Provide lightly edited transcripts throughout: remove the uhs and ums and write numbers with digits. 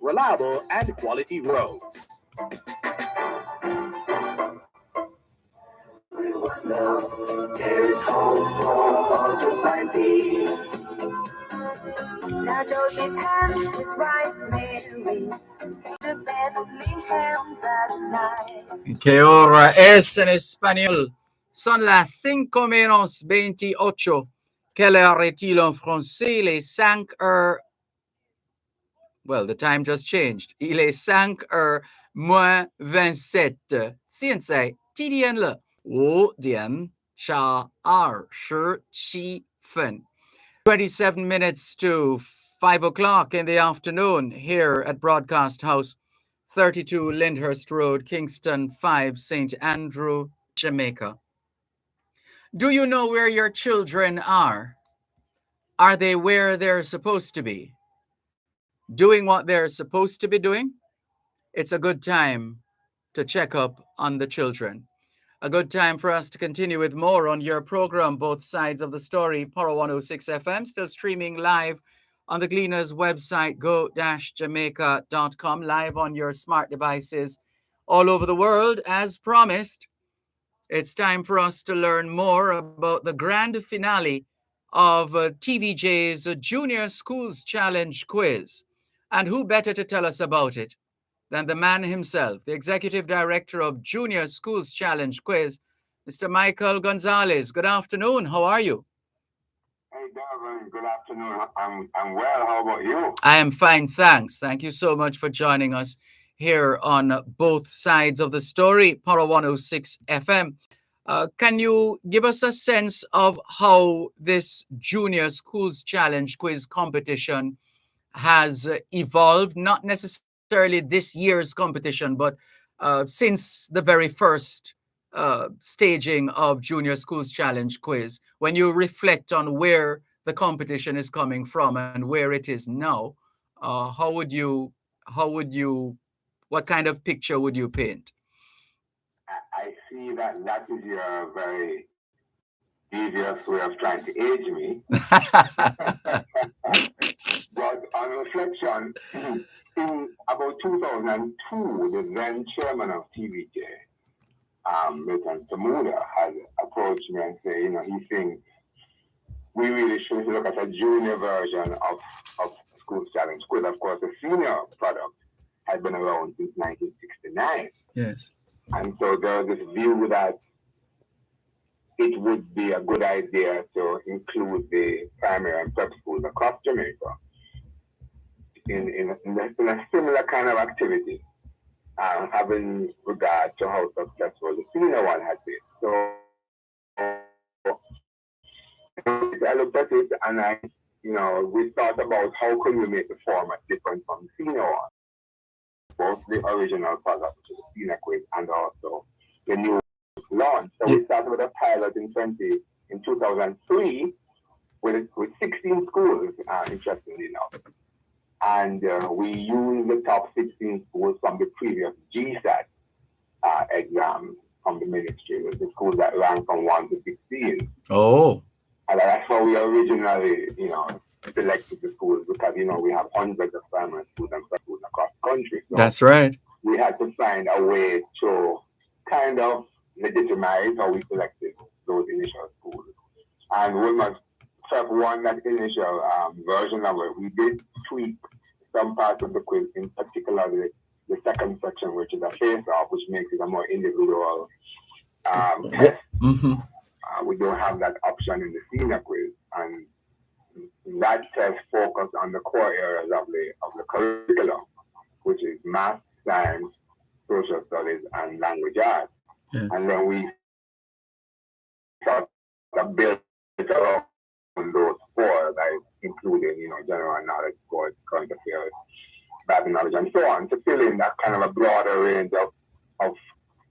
reliable, and quality roads. There is hope for all to find peace. Now Joseph hands his wife Mary to Bethlehem that night. ¿Qué hora es en español? Son las 5:28. Quelle heure est-il en français? Les 5h. Well, the time just changed. Il est 5h moins 27.现在几点了？5点17分. 27 minutes to 5 o'clock in the afternoon here at Broadcast House, 32 Lyndhurst Road, Kingston 5, St. Andrew, Jamaica. Do you know where your children are? Are they where they're supposed to be? Doing what they're supposed to be doing? It's a good time to check up on the children. A good time for us to continue with more on your program, Both Sides of the Story, Power 106 FM, still streaming live on the Gleaners website, go-jamaica.com, live on your smart devices all over the world. As promised, it's time for us to learn more about the grand finale of TVJ's Junior Schools Challenge quiz. And who better to tell us about it than the man himself, the Executive Director of Junior Schools Challenge Quiz, Mr. Michael Gonzalez. Good afternoon. How are you? Hey, Dervan. Good afternoon. I'm well. How about you? I am fine, thanks. Thank you so much for joining us here on Both Sides of the Story, Power 106 FM. Can you give us a sense of how this Junior Schools Challenge Quiz competition has evolved, not necessarily this year's competition, but since the very first staging of Junior Schools Challenge Quiz, when you reflect on where the competition is coming from and where it is now, what kind of picture would you paint? I see that is your very devious way of trying to age me. But on reflection, in about 2002, the then chairman of TVJ, Milton Tamuda, had approached me and said, he thinks we really should look at a junior version of Schools Challenge Quiz. Of course, the senior product had been around since 1969. Yes. And so there's this view that it would be a good idea to include the primary and prep schools across Jamaica in a similar kind of activity, having regard to how successful the senior one had been. So I looked at it and we thought about how can we make the format different from the senior one, both the original product, which is the senior quiz, and also the new launch. So we started with a pilot in 2003 with 16 schools, interestingly enough. And we used the top 16 schools from the previous GSAT exam from the ministry, with the schools that ranked from 1 to 16. Oh. And that's how we originally, selected the schools, because, we have hundreds of primary schools and prep schools across the country. So that's right. We had to find a way to kind of legitimize how we selected those initial schools. And we must prep one, that initial version of it. We did tweak some parts of the quiz, in particular the second section, which is a face-off, which makes it a more individual test. Mm-hmm. We don't have that option in the senior quiz, and that test focused on the core areas of the curriculum, which is math, science, social studies, and language arts. Yes. And then we sort of built around those four, like including, general knowledge, sports, current affairs, Bible knowledge, and so on, to fill in that kind of a broader range of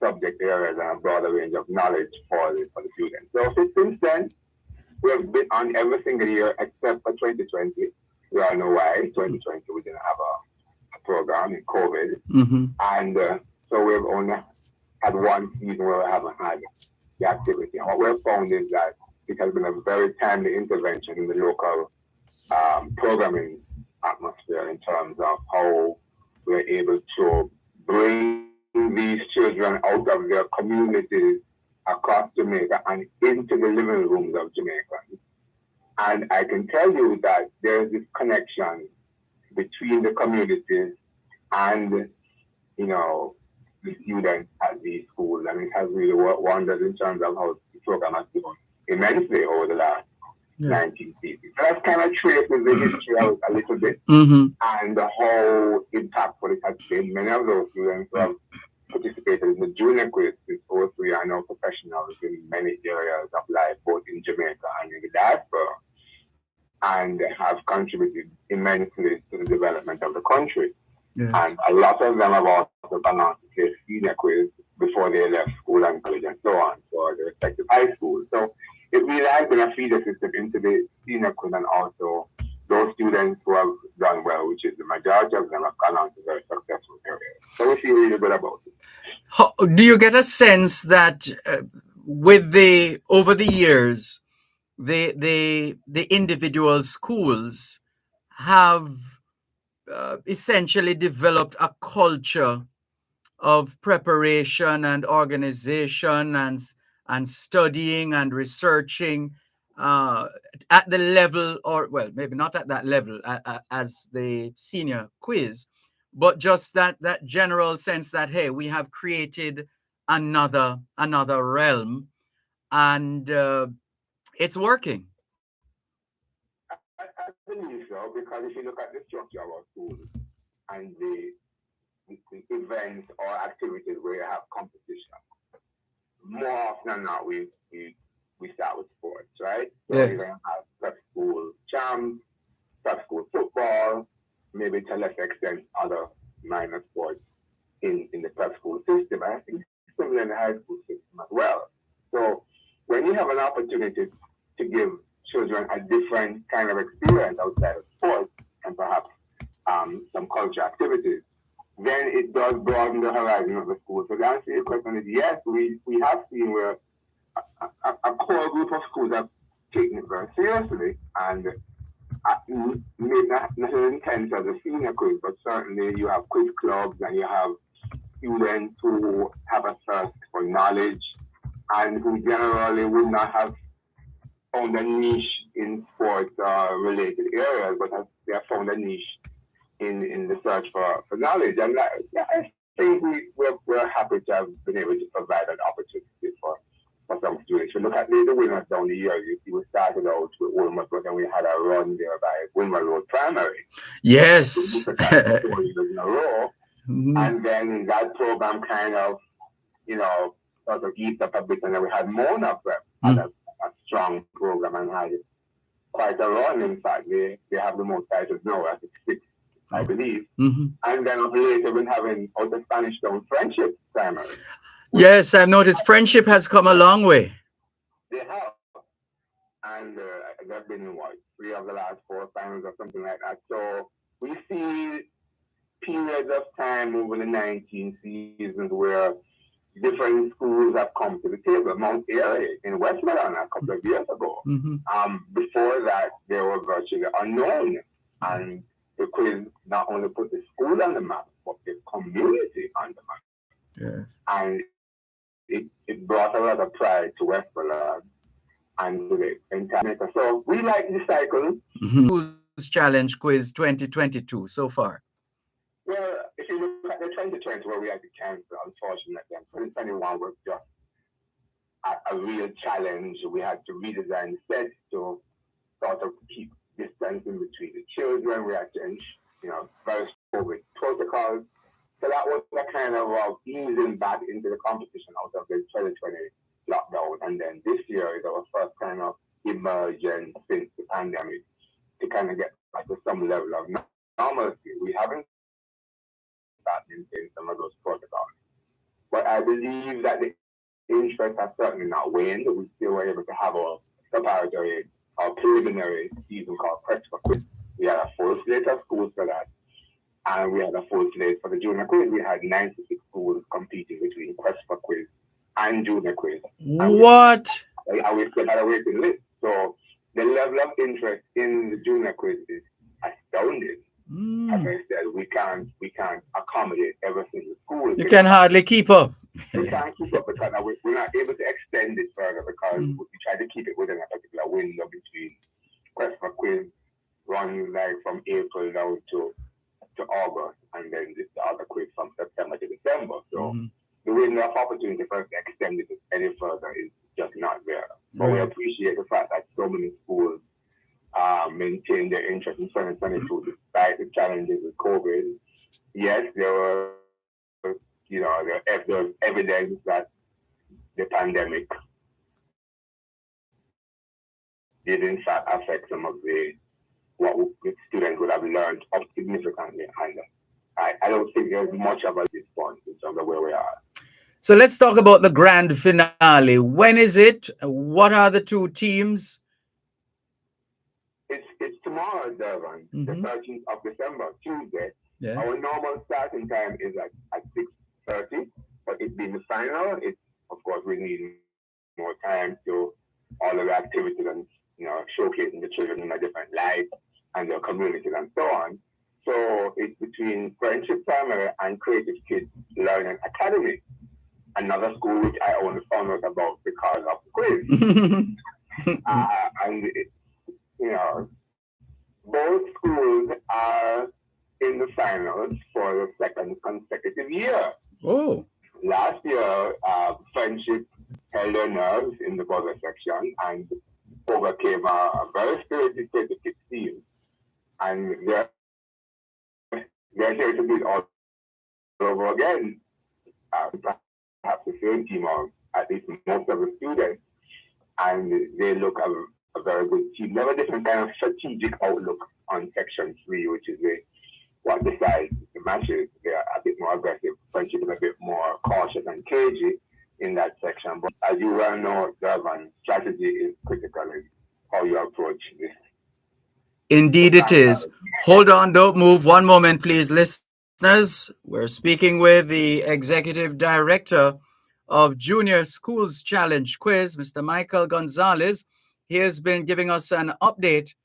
subject areas and a broader range of knowledge for the students. So since then, we have been on every single year except for 2020. We all know why. 2020 we didn't have a program in COVID. Mm-hmm. And so we've only had one season where we haven't had the activity. And what we've found is that it has been a very timely intervention in the local programming atmosphere in terms of how we're able to bring these children out of their communities across Jamaica and into the living rooms of Jamaica. And I can tell you that there's this connection between the communities and, you know, the students at these schools. And it has really worked wonders in terms of how the program has grown immensely over the last 1950s. So that's kind of traces the history out a little bit and how impactful it has been. Many of those students who have participated in the junior quiz since 03 are now professionals in many areas of life, both in Jamaica and in the diaspora, and have contributed immensely to the development of the country. Yes. And a lot of them have also gone on to play senior quiz before they left school and college and so on for their respective high schools. So it really has been a feeder system into the senior quiz, and also those students who have done well, which is the majority of them, have gone on to very successful careers. So we feel really good about it. How, do you get a sense that over the years, the individual schools have essentially developed a culture of preparation and organization and studying and researching at the level, or well, maybe not at that level as the senior quiz, but just that general sense that, hey, we have created another realm, and it's working. I believe so, because if you look at the structure of our schools and the events or activities where you have competition, more often than not, we start with sports, right? So Yes. you're going to have prep school champs, prep school football, maybe to a lesser extent other minor sports in the prep school system. And I think similar in the high school system as well. So when you have an opportunity to give children a different kind of experience outside of sports and perhaps some culture activities, then it does broaden the horizon of the school. So the answer to your question is yes, we have seen where a core group of schools have taken it very seriously, and maybe not necessarily intense as a senior quiz, but certainly you have quiz clubs and you have students who have a thirst for knowledge and who generally would not have found a niche in sports related areas, but they have found a niche in the search for knowledge. And I think we're happy to have been able to provide an opportunity for some students. If you look at the winners down the years, you see we started out with Wilmot, but then we had a run there by Winmar Road Primary. Yes. So 4 years in a row. And then that program kind of, sort of eased up a bit, and then we had Mona Prep, had a strong program and had quite a run. In fact, they have the most titles now, I think 6, I believe. And then of late, we've been having out the Spanish Town Friendship Primary. Yes, I've noticed friendship has come a long way. They have. And they've been in 3 of the last 4 finals or something like that. So we see periods of time over the 19 seasons where different schools have come to the table. Mount Airy in Westmoreland a couple of years ago. Before that, they were virtually unknown. And the quiz not only put the school on the map, but the community on the map. Yes. And it brought a lot of pride to Westmoreland and to the entire. So we like the cycle. Who's Challenge Quiz 2022 so far? Well, if you look at the 2020 where we had to cancel, unfortunately, and 2021 was just a real challenge. We had to redesign the set to sort of keep distancing between the children. We had to, very COVID protocols. So that was a kind of easing back into the competition out of the 2020 lockdown. And then this year is our first kind of emergence since the pandemic to kind of get back to some level of normalcy. We haven't started in some of those protocols. But I believe that the interest has certainly not waned. We still were able to have a preparatory or preliminary season called Press for Quiz. We had a full slate of schools for that. And we had a full slate for the junior quiz. We had 96 schools competing between Quest for Quiz and junior quiz. What? And we still had a waiting list. So the level of interest in the junior quiz is astounding. As I said, we can't accommodate every single school. You can hardly keep up. We can't keep up because we're not able to extend it further because we try to keep it within a particular window between Quest for Quiz run like from April down to August, and then the other quiz from September to December. So the window of opportunity for us to extend it any further is just not there. But we appreciate the fact that so many schools maintain their interest in 2022 despite the challenges with COVID. Yes, there was, there was evidence that the pandemic did in fact affect some of what the students would have learned up significantly. And I don't think there's much of a response in terms of where we are. So let's talk about the grand finale. When is it? What are the two teams? It's tomorrow, Dervan, the 13th of December, Tuesday. Yes. Our normal starting time is at 6:30, but it being the final, of course we need more time to all of the activities and showcasing the children in a different light and their communities and so on. So it's between Friendship Primary and Creative Kids Learning Academy, another school which I only found out about because of the quiz. Both schools are in the finals for the second consecutive year. Oh. Last year, Friendship held their nerves in the buzzer section and overcame a very spirited Creative Kids team. And they're here to do it all over again. Perhaps the same team, or at least most of the students, and they look a very good team. They have a different kind of strategic outlook on Section 3, which is what decides the matches. They are a bit more aggressive. Friendship is a bit more cautious and cagey in that section. But as you well know, Dervan, strategy is critical in how you approach this. Indeed it is. Hold on, don't move. One moment, please, listeners. We're speaking with the Executive Director of Junior Schools Challenge Quiz, Mr. Michael Gonzalez. He has been giving us an update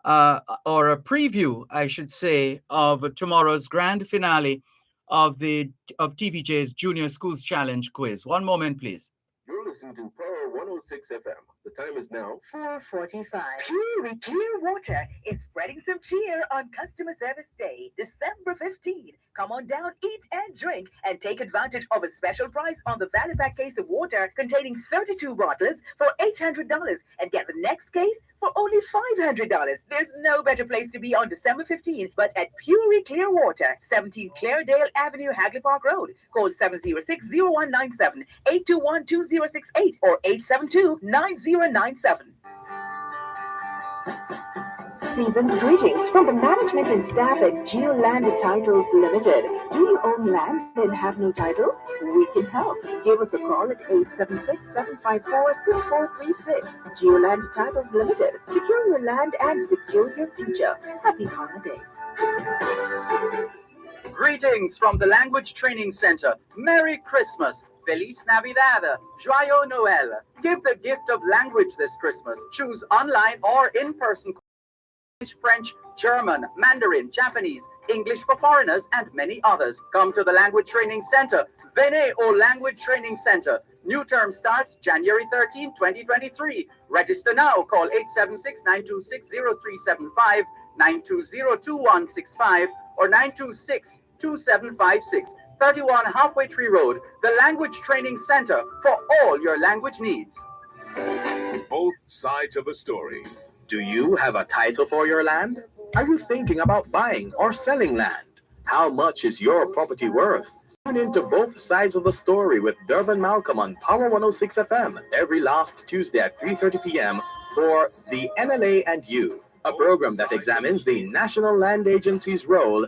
or a preview, I should say, of tomorrow's grand finale of TVJ's Junior Schools Challenge Quiz. One moment, please. You're listening to Power 106 FM. The time is now 4:45. Pure Clear Water is spreading some cheer on Customer Service Day, December 15th. Come on down, eat and drink, and take advantage of a special price on the value pack case of water containing 32 bottles for $800 and get the next case for only $500. There's no better place to be on December 15th but at Pure Clear Water, 17 Claredale Avenue, Hagley Park Road. Call 706-0197, 821-2068 or 872-9097. Season's greetings from the management and staff at Geoland Titles Limited. Do you own land and have no title? We can help. Give us a call at 876-754-6436. Geoland Titles Limited. Secure your land and secure your future. Happy holidays. Greetings from the Language Training Center. Merry Christmas. Feliz Navidad. Joyeux Noël. Give the gift of language this Christmas. Choose online or in-person. French, German, Mandarin, Japanese, English for foreigners, and many others. Come to the Language Training Center. Venez au Language Training Center. New term starts January 13, 2023. Register now. Call 876-926-0375, 920-2165, or 926-2756. 31 Halfway Tree Road, the Language Training Center for all your language needs. both sides of a story. Do you have a title for your land? Are you thinking about buying or selling land? How much is your property worth? Tune into Both Sides of the Story with Dervan Malcolm on Power 106 FM every last Tuesday at 3:30 p.m. for The NLA and You, a program that examines the National Land Agency's role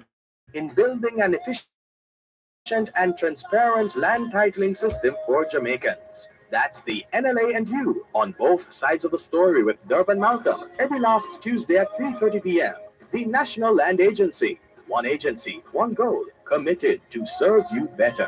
in building an efficient and transparent land titling system for Jamaicans. That's The NLA and You on Both Sides of the Story with Dervan Malcolm every last Tuesday at 3:30 p.m. The National Land Agency. One agency, one goal, committed to serve you better.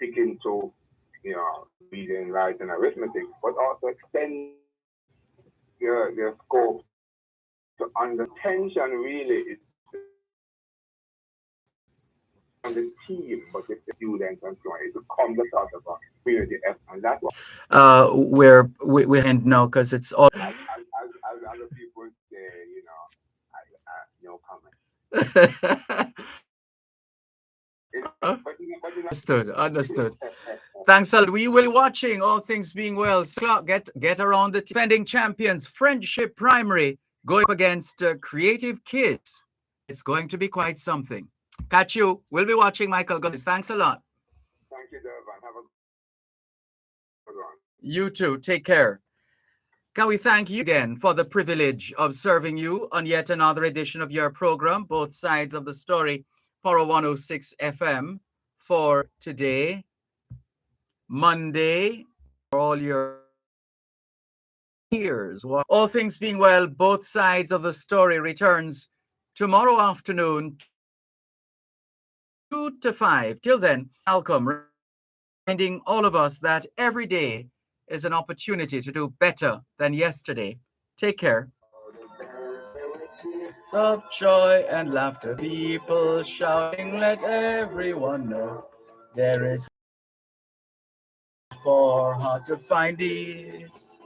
sticking to, reading, writing, arithmetic, but also extend their scope to undertension really is on the team, but it's the students and so on. It becomes a sort of a community effort, and that's what we're end now because it's all as other people say, no comment. Understood. Thanks a lot. We will be watching all things being well. Clark, get around the defending champions. Friendship Primary going up against Creative Kids. It's going to be quite something. Catch you. We'll be watching, Michael Gomez. Thanks a lot. Thank you, Dervan. Have a good one. You too. Take care. Can we thank you again for the privilege of serving you on yet another edition of your program, Both Sides of the Story, Power 106 FM, for today, Monday, for all your ears. All things being well, Both Sides of the Story returns tomorrow afternoon, 2 to 5. Till then, welcome, reminding all of us that every day is an opportunity to do better than yesterday. Take care. Of joy and laughter, people shouting, let everyone know there is for hard to find these.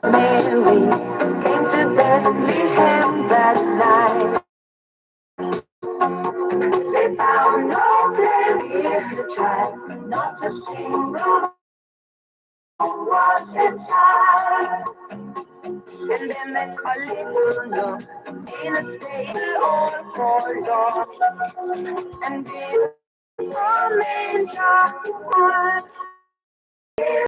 Mary came to Bethlehem that night. They found no place in the child, not a single was inside. And then they call little look in a stable all forlorn. And in a manger,